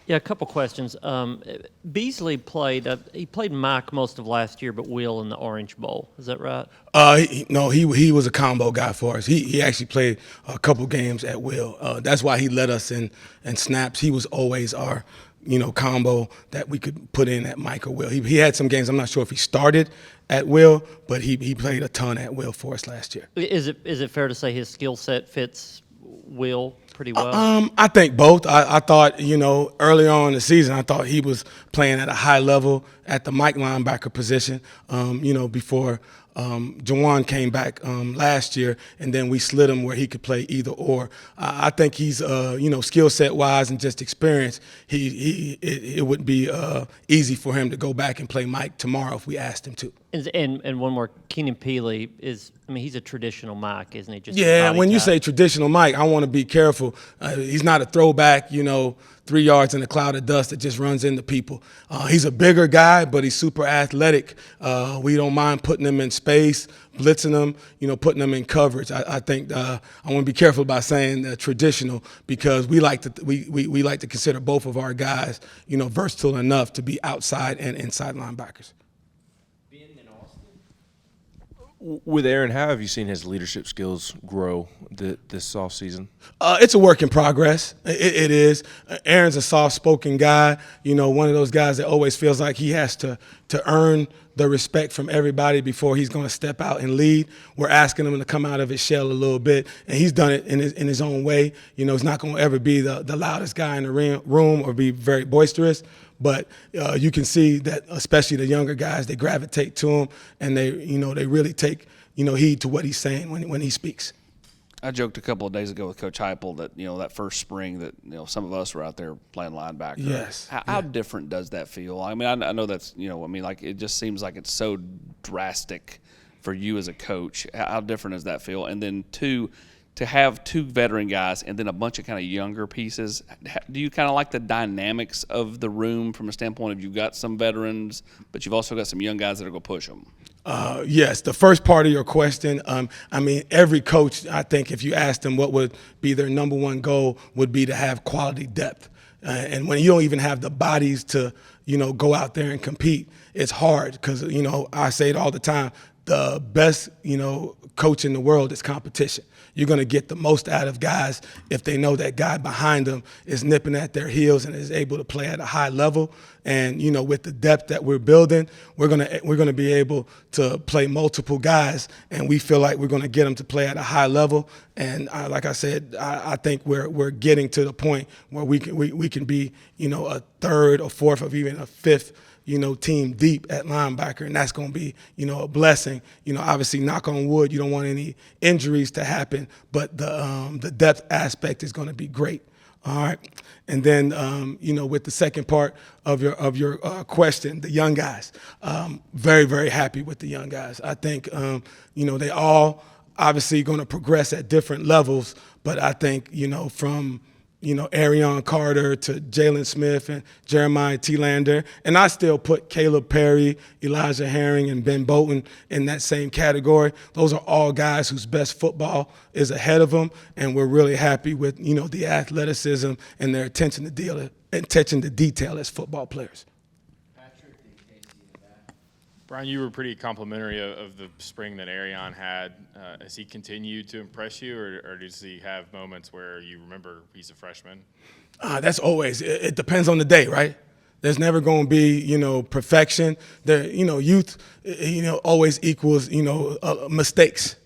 Yeah, a couple questions. Beasley played. He played Mike most of last year, but Will in the Orange Bowl. Is that right? No, he was a combo guy for us. He actually played a couple games at will. That's why he led us in snaps. He was always our, combo that we could put in at Mike or Will. He had some games. I'm not sure if he started at will, but he played a ton at will for us last year. Is it fair to say his skill set fits Will pretty well? I think both. I thought, early on in the season, I thought he was playing at a high level at the Mike linebacker position, before Jawan came back last year, and then we slid him where he could play either or. I think he's, skill set wise and just experience, it would be easy for him to go back and play Mike tomorrow if we asked him to. And one more, Keenan Peely he's a traditional Mike, isn't he? Just Yeah, body when you type. say traditional Mike, I want to be careful. He's not a throwback, 3 yards in a cloud of dust that just runs into people. He's a bigger guy, but he's super athletic. We don't mind putting him in space, blitzing him, putting him in coverage. I think I want to be careful about saying traditional because we like to consider both of our guys, versatile enough to be outside and inside linebackers. With Aaron, how have you seen his leadership skills grow this offseason? It's a work in progress. It is. Aaron's a soft-spoken guy. One of those guys that always feels like he has to earn the respect from everybody before he's going to step out and lead. We're asking him to come out of his shell a little bit, and he's done it in his own way. He's not going to ever be the loudest guy in the room or be very boisterous. But you can see that, especially the younger guys, they gravitate to him, and they really take heed to what he's saying when he speaks. I joked a couple of days ago with Coach Heupel that that first spring that some of us were out there playing linebacker. Yes. How different does that feel? I mean, I know that's it just seems like it's so drastic for you as a coach. How different does that feel? And then two, to have two veteran guys and then a bunch of kind of younger pieces, do you kind of like the dynamics of the room from a standpoint of you've got some veterans, but you've also got some young guys that are going to push them? Yes, the first part of your question, every coach, I think if you asked them what would be their number one goal would be to have quality depth. And when you don't even have the bodies to, go out there and compete, it's hard because, I say it all the time, the best, coach in the world is competition. You're going to get the most out of guys if they know that guy behind them is nipping at their heels and is able to play at a high level. And with the depth that we're building, we're gonna be able to play multiple guys, and we feel like we're gonna get them to play at a high level. And like I said, I think we're getting to the point where we can be a third or fourth or even a fifth team deep at linebacker, and that's going to be, a blessing. Obviously, knock on wood, you don't want any injuries to happen, but the depth aspect is going to be great. All right, and then with the second part of your question, the young guys, very very happy with the young guys. I think they all obviously going to progress at different levels, but I think from Arion Carter to Jalen Smith and Jeremiah Telander. And I still put Caleb Perry, Elijah Herring, and Ben Bolton in that same category. Those are all guys whose best football is ahead of them, and we're really happy with, the athleticism and their attention to detail as football players. Brian, you were pretty complimentary of the spring that Arion had. Has he continued to impress you, or does he have moments where you remember he's a freshman? That's always. It depends on the day, right? There's never going to be, perfection. Youth, always equals, mistakes.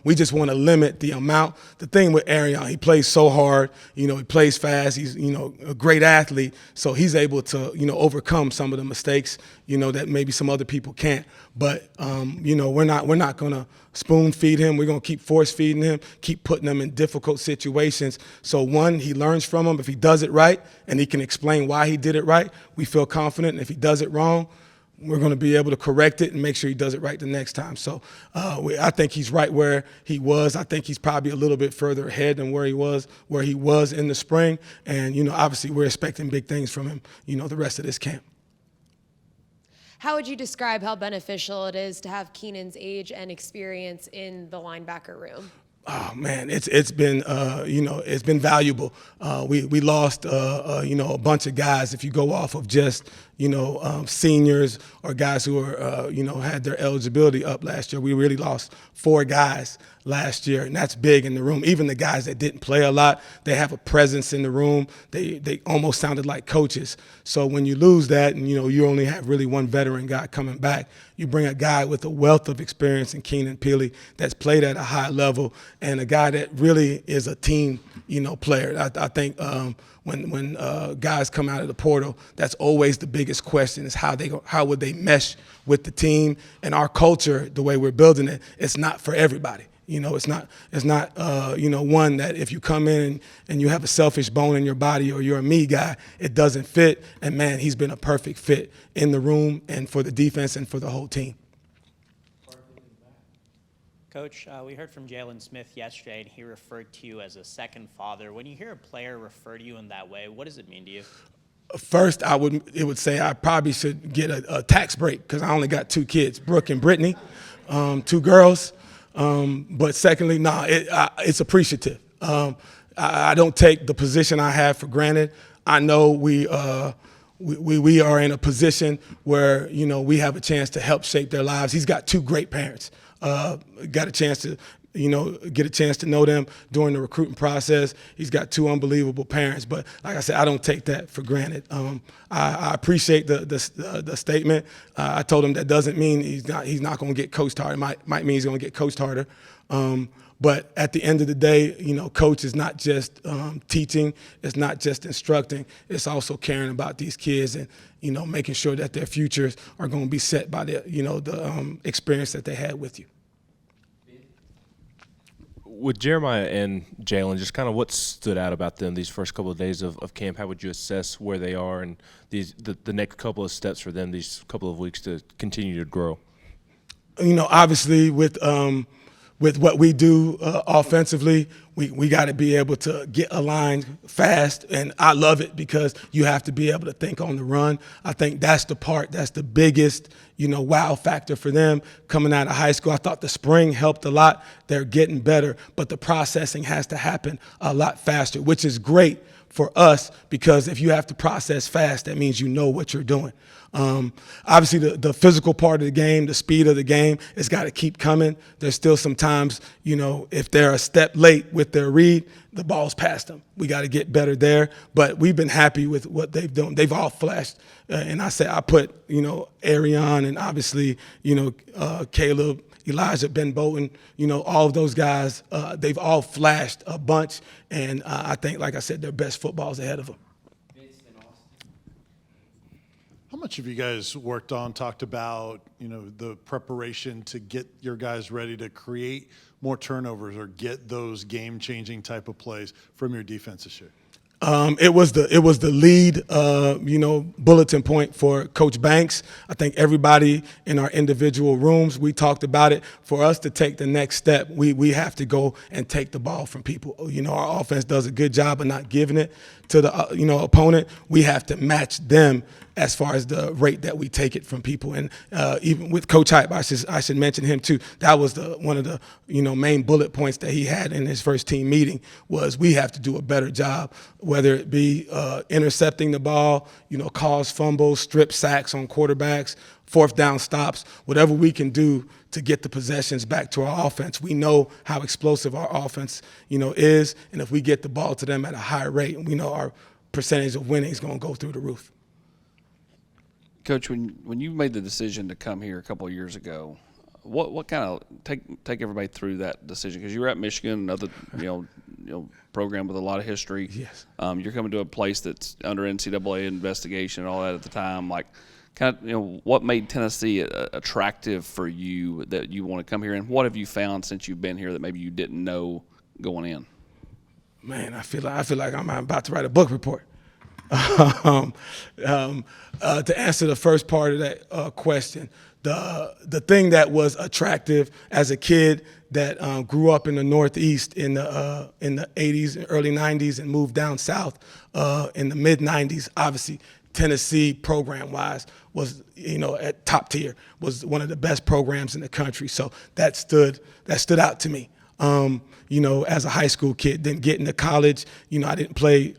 We just want to limit the amount. The thing with Arion, he plays so hard. He plays fast. He's, a great athlete. So he's able to, overcome some of the mistakes, that maybe some other people can't. But, we're not going to spoon feed him. We're going to keep force feeding him, keep putting him in difficult situations. So one, he learns from him. If he does it right and he can explain why he did it right, we feel confident. And if he does it wrong, we're going to be able to correct it and make sure he does it right the next time. So I think he's right where he was. I think he's probably a little bit further ahead than where he was in the spring. And, obviously we're expecting big things from him, the rest of this camp. How would you describe how beneficial it is to have Keenan's age and experience in the linebacker room? Oh man, it's been it's been valuable. We lost a bunch of guys. If you go off of just seniors or guys who are had their eligibility up last year, we really lost 4 guys last year, and that's big in the room. Even the guys that didn't play a lot, they have a presence in the room. They almost sounded like coaches. So when you lose that, and you only have really one veteran guy coming back, you bring a guy with a wealth of experience in Keenan Peely that's played at a high level, and a guy that really is a team player. I think when guys come out of the portal, that's always the biggest question: is how would they mesh with the team. And our culture, the way we're building it, it's not for everybody. It's not one that if you come in and you have a selfish bone in your body or you're a me guy, it doesn't fit. And man, he's been a perfect fit in the room and for the defense and for the whole team. Coach, we heard from Jalen Smith yesterday, and he referred to you as a second father. When you hear a player refer to you in that way, what does it mean to you? First, it would say I probably should get a tax break because I only got 2 kids, Brooke and Brittany, 2 girls. But secondly, it's appreciative. I don't take the position I have for granted. I know we are in a position where we have a chance to help shape their lives. He's got 2 great parents. Got a chance to get a chance to know them during the recruiting process. He's got 2 unbelievable parents, but like I said, I don't take that for granted. I appreciate the statement. I told him that doesn't mean he's not going to get coached harder. It might mean he's going to get coached harder. But at the end of the day, coach is not just teaching. It's not just instructing. It's also caring about these kids and making sure that their futures are going to be set by the experience that they had with you. With Jeremiah and Jalen, just kind of what stood out about them these first couple of days of camp? How would you assess where they are and the next couple of steps for them these couple of weeks to continue to grow? Obviously with what we do offensively, we got to be able to get aligned fast, and I love it because you have to be able to think on the run. I think that's the biggest, wow factor for them coming out of high school. I thought the spring helped a lot. They're getting better, but the processing has to happen a lot faster, which is great for us because if you have to process fast, that means you know what you're doing. Obviously, the physical part of the game, the speed of the game, it's got to keep coming. There's still some times, if they're a step late with their read, the ball's past them. We got to get better there. But we've been happy with what they've done. They've all flashed. And I put, Arion and obviously, Caleb, Elijah, Ben Bolton, all of those guys, they've all flashed a bunch. And I think, like I said, their best football's ahead of them. How much have you guys talked about, the preparation to get your guys ready to create more turnovers or get those game-changing type of plays from your defense this year? It was the lead, bulletin point for Coach Banks. I think everybody in our individual rooms, we talked about it. For us to take the next step, we have to go and take the ball from people. Our offense does a good job of not giving it to the opponent. We have to match them as far as the rate that we take it from people. And even with Coach Hype, I should mention him too. That was one of the main bullet points that he had in his first team meeting was we have to do a better job, whether it be intercepting the ball, cause fumbles, strip sacks on quarterbacks, 4th down stops, whatever we can do to get the possessions back to our offense. We know how explosive our offense, is, and if we get the ball to them at a high rate, we know our percentage of winning is going to go through the roof. Coach, when you made the decision to come here a couple of years ago, what kind of take everybody through that decision? Because you were at Michigan, another program with a lot of history. Yes. You're coming to a place that's under NCAA investigation and all that at the time. Like, kind of, what made Tennessee attractive for you that you want to come here, and what have you found since you've been here that maybe you didn't know going in? Man, I feel like I'm about to write a book report. To answer the first part of that question, the thing that was attractive as a kid that grew up in the Northeast in the 80s and early 90s and moved down south in the mid 90s, obviously Tennessee program-wise was at top tier, was one of the best programs in the country. So that stood out to me. you know, as a high school kid. Then getting to college, you know, I didn't play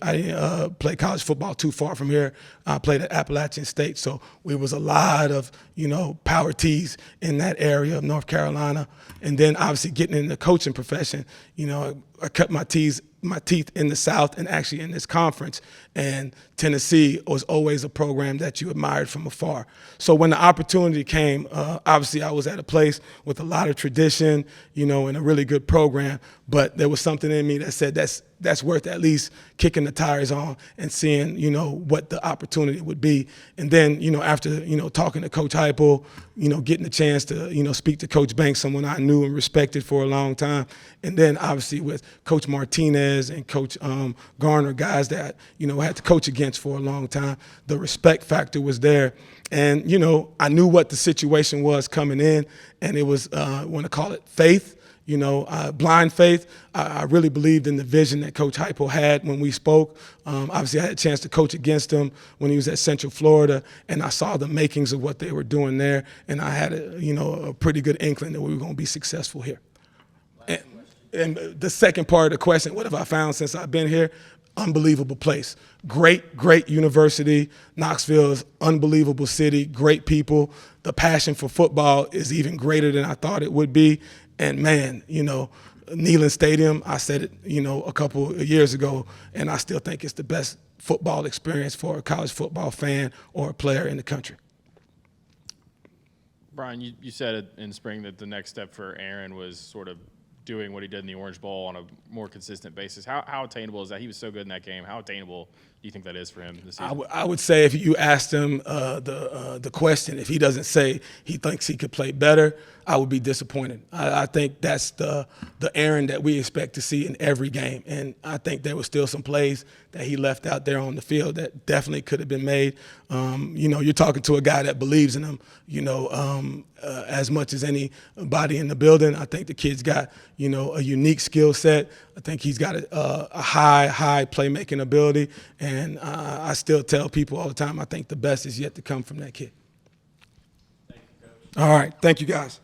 college football too far from here. I played at Appalachian State, so we was a lot of, you know, power T's in that area of North Carolina. And then obviously getting in the coaching profession, you know, I cut my teeth in the South and actually in this conference. And Tennessee was always a program that you admired from afar. So when the opportunity came, obviously I was at a place with a lot of tradition, you know, and a really good program. But there was something in me that said that's worth at least kicking the tires on and seeing, you know, what the opportunity would be. And then, you know, after, you know, talking to Coach Heupel, you know, getting the chance to, you know, speak to Coach Banks, someone I knew and respected for a long time. And then obviously with Coach Martinez and Coach Garner, guys that, you know, I had to coach against for a long time, the respect factor was there. And, you know, I knew what the situation was coming in, and it was, I want to call it faith. You know, blind faith. I really believed in the vision that Coach Heupel had when we spoke. Obviously, I had a chance to coach against him when he was at Central Florida, and I saw the makings of what they were doing there, and I had a pretty good inkling that we were going to be successful here. And the second part of the question, what have I found since I've been here? Unbelievable place. Great university. Knoxville is unbelievable city, great people. The passion for football is even greater than I thought it would be. And man, you know, Neyland Stadium, I said it, you know, a couple of years ago, and I still think it's the best football experience for a college football fan or a player in the country. Brian, you said it in spring that the next step for Aaron was sort of doing what he did in the Orange Bowl on a more consistent basis. How attainable is that? He was so good in that game. How attainable do you think that is for him this season? I would say if you asked him the question, if he doesn't say he thinks he could play better, I would be disappointed. I think that's the Aaron that we expect to see in every game. And I think there were still some plays that he left out there on the field that definitely could have been made. You know, you're talking to a guy that believes in him, you know, as much as anybody in the building. I think the kid's got, you know, a unique skill set. I think he's got a high playmaking ability. And I still tell people all the time, I think the best is yet to come from that kid. Thank you, Coach. All right. Thank you, guys.